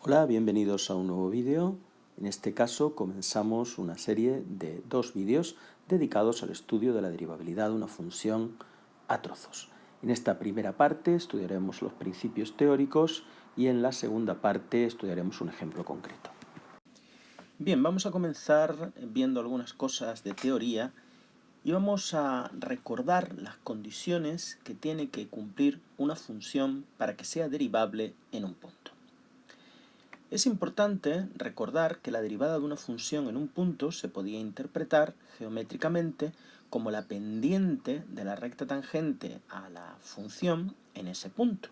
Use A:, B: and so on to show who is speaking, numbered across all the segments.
A: Hola, bienvenidos a un nuevo vídeo. En este caso comenzamos una serie de 2 vídeos dedicados al estudio de la derivabilidad de una función a trozos. En esta primera parte estudiaremos los principios teóricos y en la segunda parte estudiaremos un ejemplo concreto. Bien, vamos a comenzar viendo algunas cosas de teoría y vamos a recordar las condiciones que tiene que cumplir una función para que sea derivable en un punto. Es importante recordar que la derivada de una función en un punto se podía interpretar geométricamente como la pendiente de la recta tangente a la función en ese punto.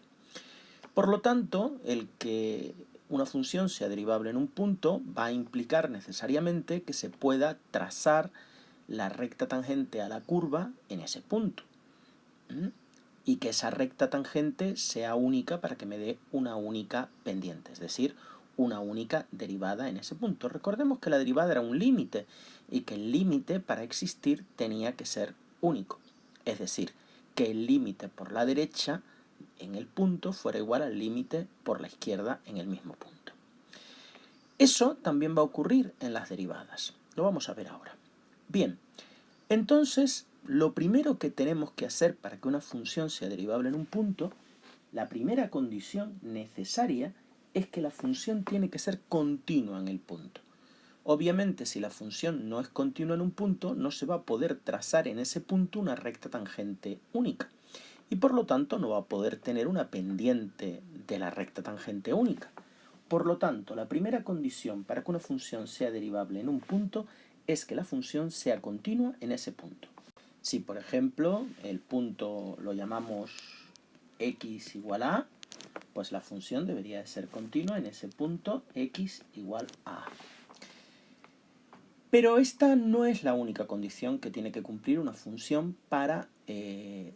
A: Por lo tanto, el que una función sea derivable en un punto va a implicar necesariamente que se pueda trazar la recta tangente a la curva en ese punto. Y que esa recta tangente sea única para que me dé una única pendiente, es decir, una única derivada en ese punto. Recordemos que la derivada era un límite y que el límite para existir tenía que ser único. Es decir, que el límite por la derecha en el punto fuera igual al límite por la izquierda en el mismo punto. Eso también va a ocurrir en las derivadas. Lo vamos a ver ahora. Bien, entonces lo primero que tenemos que hacer para que una función sea derivable en un punto, la primera condición necesaria es que la función tiene que ser continua en el punto. Obviamente, si la función no es continua en un punto, no se va a poder trazar en ese punto una recta tangente única. Y por lo tanto no va a poder tener una pendiente de la recta tangente única. Por lo tanto, la primera condición para que una función sea derivable en un punto es que la función sea continua en ese punto. Si, por ejemplo, el punto lo llamamos x igual a, pues la función debería de ser continua en ese punto x igual a. Pero esta no es la única condición que tiene que cumplir una función para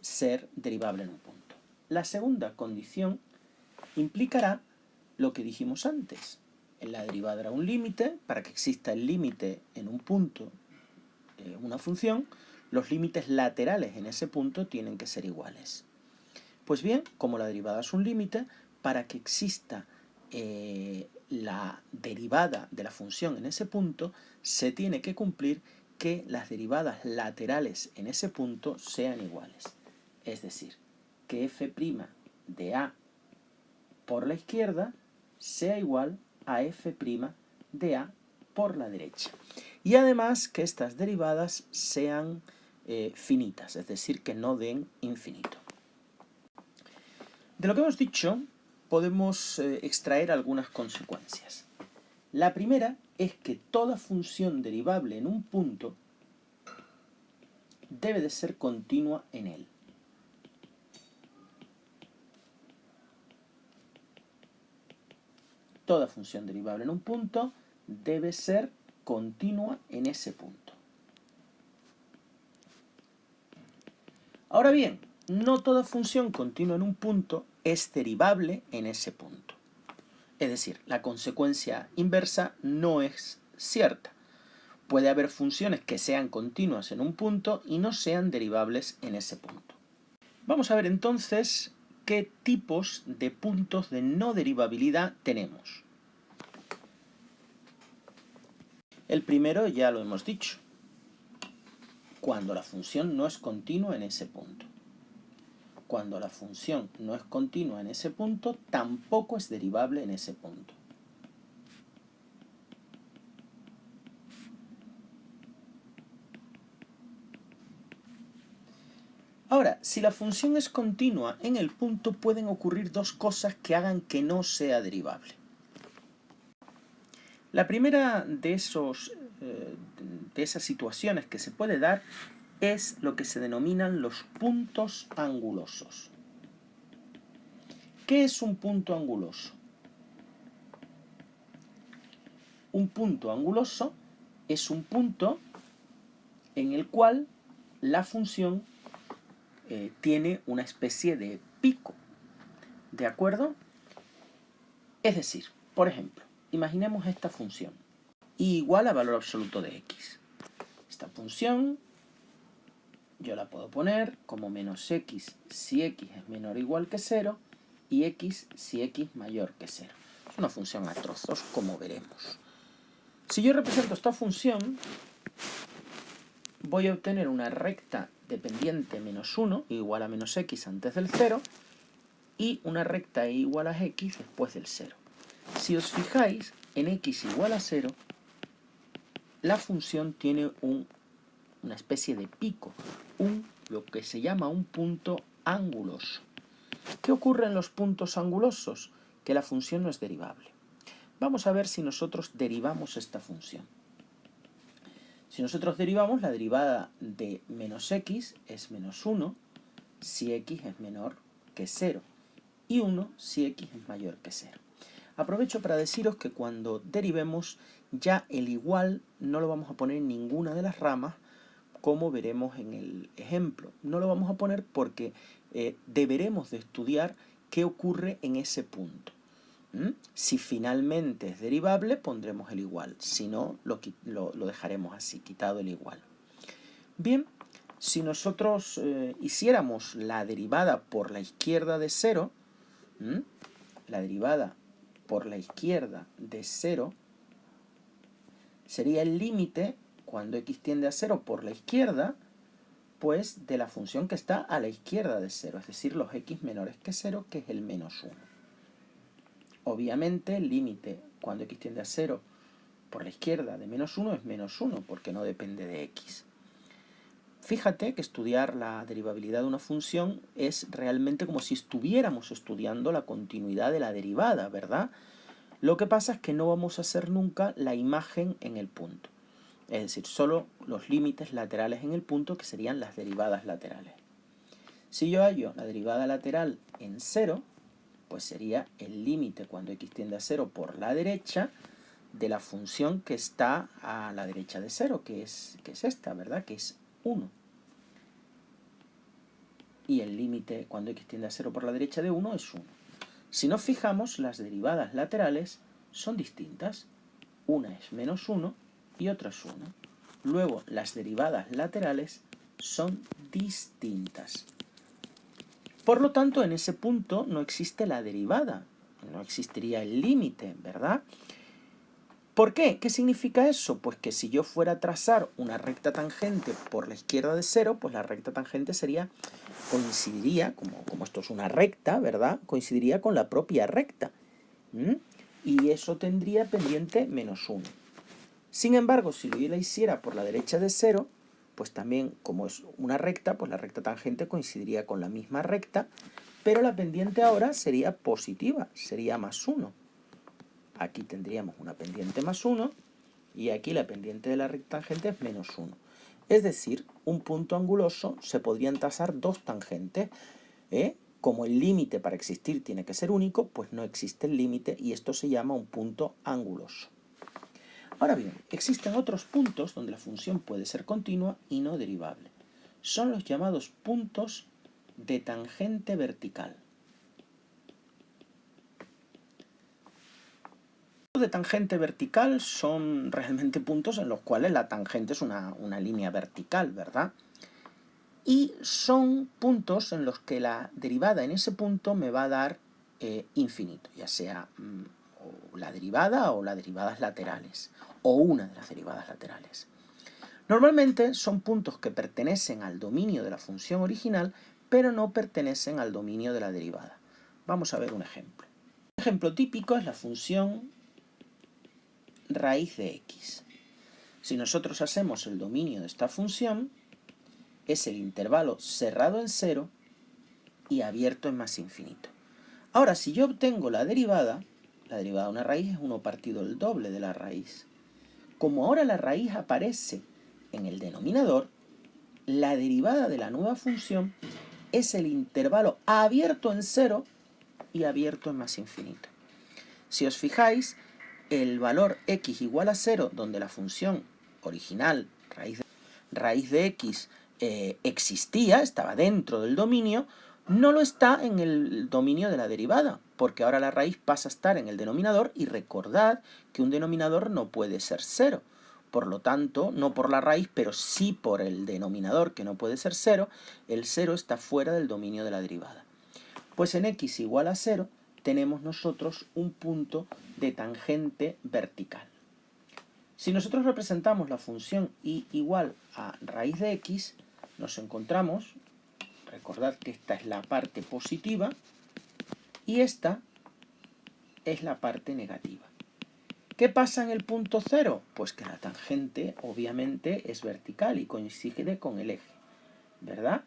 A: ser derivable en un punto. La segunda condición implicará lo que dijimos antes. La derivada era un límite. Para que exista el límite en un punto de una función, los límites laterales en ese punto tienen que ser iguales. Pues bien, como la derivada es un límite, para que exista la derivada de la función en ese punto, se tiene que cumplir que las derivadas laterales en ese punto sean iguales. Es decir, que f' de a por la izquierda sea igual a f' de a por la derecha. Y además que estas derivadas sean finitas, es decir, que no den infinito. De lo que hemos dicho, podemos extraer algunas consecuencias. La primera es que toda función derivable en un punto debe de ser continua en él. Toda función derivable en un punto debe ser continua en ese punto. Ahora bien, no toda función continua en un punto es derivable en ese punto. Es decir, la consecuencia inversa no es cierta. Puede haber funciones que sean continuas en un punto y no sean derivables en ese punto. Vamos a ver entonces qué tipos de puntos de no derivabilidad tenemos. El primero ya lo hemos dicho, cuando la función no es continua en ese punto. Cuando la función no es continua en ese punto, tampoco es derivable en ese punto. Ahora, si la función es continua en el punto, pueden ocurrir dos cosas que hagan que no sea derivable. La primera de esas situaciones que se puede dar es lo que se denominan los puntos angulosos. ¿Qué es un punto anguloso? Un punto anguloso es un punto en el cual la función tiene una especie de pico, ¿de acuerdo? Es decir, por ejemplo, imaginemos esta función, y igual a valor absoluto de x. Esta función yo la puedo poner como menos x si x es menor o igual que 0 y x si x mayor que 0. Es una función a trozos, como veremos. Si yo represento esta función, voy a obtener una recta dependiente menos 1 igual a menos x antes del 0 y una recta igual a x después del 0. Si os fijáis, en x igual a 0, la función tiene una especie de pico, lo que se llama un punto anguloso. ¿Qué ocurre en los puntos angulosos? Que la función no es derivable. Vamos a ver si nosotros derivamos esta función. Si nosotros derivamos, la derivada de menos x es menos 1 si x es menor que 0 y 1 si x es mayor que 0. Aprovecho para deciros que cuando derivemos ya el igual no lo vamos a poner en ninguna de las ramas, como veremos en el ejemplo. No lo vamos a poner porque deberemos de estudiar qué ocurre en ese punto. Si finalmente es derivable, pondremos el igual. Si no, lo dejaremos así, quitado el igual. Bien, si nosotros hiciéramos la derivada por la izquierda de 0, la derivada por la izquierda de 0 sería el límite, cuando x tiende a 0 por la izquierda, pues de la función que está a la izquierda de 0, es decir, los x menores que 0, que es el menos 1. Obviamente el límite cuando x tiende a 0 por la izquierda de menos 1 es menos 1, porque no depende de x. Fíjate que estudiar la derivabilidad de una función es realmente como si estuviéramos estudiando la continuidad de la derivada, ¿verdad? Lo que pasa es que no vamos a hacer nunca la imagen en el punto. Es decir, solo los límites laterales en el punto, que serían las derivadas laterales. Si yo hallo la derivada lateral en 0, pues sería el límite cuando x tiende a 0 por la derecha de la función que está a la derecha de 0, que es esta, ¿verdad? Que es 1. Y el límite cuando x tiende a 0 por la derecha de 1 es 1. Si nos fijamos, las derivadas laterales son distintas. Una es menos 1 y otra es 1. Luego, las derivadas laterales son distintas. Por lo tanto, en ese punto no existe la derivada, no existiría el límite, ¿verdad? ¿Por qué? ¿Qué significa eso? Pues que si yo fuera a trazar una recta tangente por la izquierda de 0, pues la recta tangente coincidiría, como esto es una recta, ¿verdad? Coincidiría con la propia recta. Y eso tendría pendiente menos 1. Sin embargo, si yo la hiciera por la derecha de 0, pues también, como es una recta, pues la recta tangente coincidiría con la misma recta, pero la pendiente ahora sería positiva, sería más 1. Aquí tendríamos una pendiente más 1 y aquí la pendiente de la recta tangente es menos 1. Es decir, un punto anguloso se podrían trazar dos tangentes. Como el límite para existir tiene que ser único, pues no existe el límite y esto se llama un punto anguloso. Ahora bien, existen otros puntos donde la función puede ser continua y no derivable. Son los llamados puntos de tangente vertical. Los puntos de tangente vertical son realmente puntos en los cuales la tangente es una línea vertical, ¿verdad? Y son puntos en los que la derivada en ese punto me va a dar infinito, ya sea o la derivada o las derivadas laterales, o una de las derivadas laterales. Normalmente son puntos que pertenecen al dominio de la función original, pero no pertenecen al dominio de la derivada. Vamos a ver un ejemplo. Un ejemplo típico es la función raíz de x. Si nosotros hacemos el dominio de esta función, es el intervalo cerrado en 0 y abierto en más infinito. Ahora, si yo obtengo la derivada de una raíz es 1 partido el doble de la raíz. Como ahora la raíz aparece en el denominador, la derivada de la nueva función es el intervalo abierto en 0 y abierto en más infinito. Si os fijáis, el valor x igual a 0, donde la función original, raíz de x, existía, estaba dentro del dominio, no lo está en el dominio de la derivada, porque ahora la raíz pasa a estar en el denominador y recordad que un denominador no puede ser 0. Por lo tanto, no por la raíz, pero sí por el denominador, que no puede ser 0, el 0 está fuera del dominio de la derivada. Pues en x igual a 0, tenemos nosotros un punto de tangente vertical. Si nosotros representamos la función y igual a raíz de x, nos encontramos, recordad que esta es la parte positiva y esta es la parte negativa. ¿Qué pasa en el punto 0? Pues que la tangente obviamente es vertical y coincide con el eje, ¿verdad?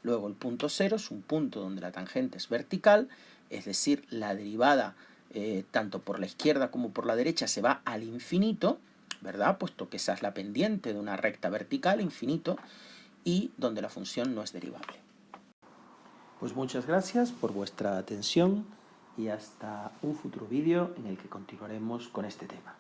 A: Luego el punto 0 es un punto donde la tangente es vertical, es decir, la derivada tanto por la izquierda como por la derecha se va al infinito, ¿verdad? Puesto que esa es la pendiente de una recta vertical, infinito, y donde la función no es derivable. Pues muchas gracias por vuestra atención y hasta un futuro vídeo en el que continuaremos con este tema.